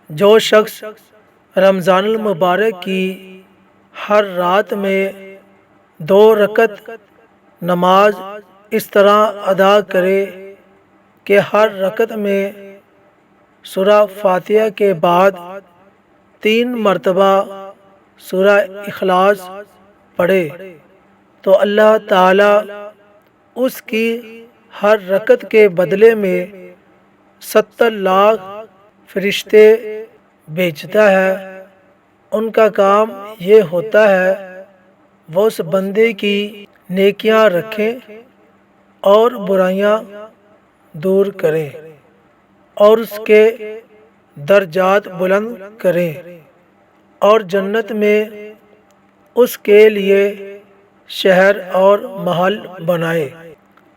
جو شخص رمضان المبارک کی ہر رات میں 2 رکعت نماز اس طرح ادا کرے کہ ہر رکعت میں سورہ فاتحہ کے بعد 3 مرتبہ سورہ اخلاص پڑھے تو اللہ تعالی اس کی ہر رکعت کے بدلے میں 70 لاکھ فرشتے بھیجتا ہے۔ ان کا کام یہ ہوتا ہے وہ اس بندے کی نیکیاں رکھیں اور برائیاں دور کریں اور اس کے درجات بلند کریں اور جنت میں اس کے لیے شہر اور محل بنائے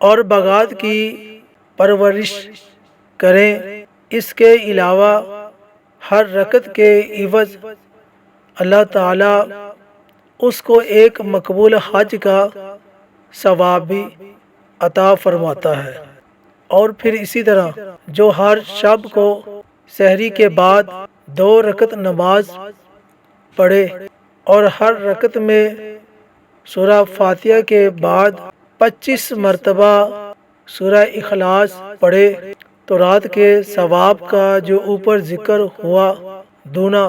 اور باغات کی پرورش کریں۔ اس کے علاوہ ہر رکعت کے عوض اللہ تعالی اس کو ایک مقبول حج کا ثواب بھی عطا فرماتا ہے۔ اور پھر اسی طرح جو ہر شب کو سحری کے بعد 2 رکعت نماز پڑھے اور ہر رکعت میں سورہ فاتحہ کے بعد 25 مرتبہ سورہ اخلاص پڑھے تو رات کے ثواب کا جو اوپر ذکر ہوا دونا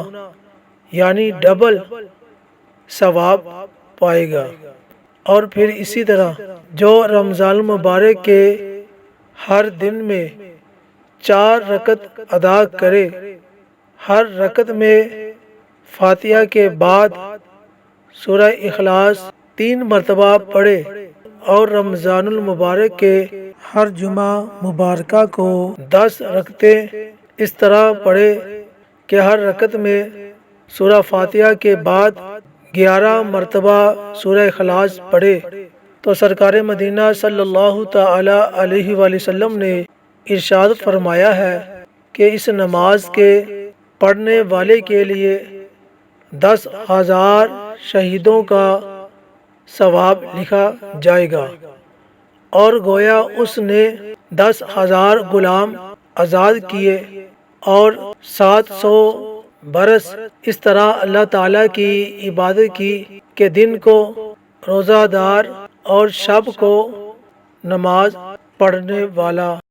یعنی ڈبل ثواب پائے گا۔ اور پھر اسی طرح جو رمضان المبارک کے ہر دن میں 4 رکعت ادا کرے، ہر رکعت میں فاتحہ کے بعد سورہ اخلاص 3 مرتبہ پڑھے اور رمضان المبارک کے ہر جمعہ مبارکہ کو 10 رکعتیں اس طرح پڑھے کہ ہر رکعت میں سورہ فاتحہ کے بعد 11 مرتبہ سورہ اخلاص پڑھے تو سرکار مدینہ صلی اللہ تعالی علیہ وآلہ وسلم نے ارشاد فرمایا ہے کہ اس نماز کے پڑھنے والے کے لیے 10,000 شہیدوں کا ثواب لکھا جائے گا اور گویا اس نے 10,000 غلام آزاد کیے اور 700 برس اس طرح اللہ تعالیٰ کی عبادت کی کہ دن کو روزہ دار اور شب کو نماز پڑھنے والا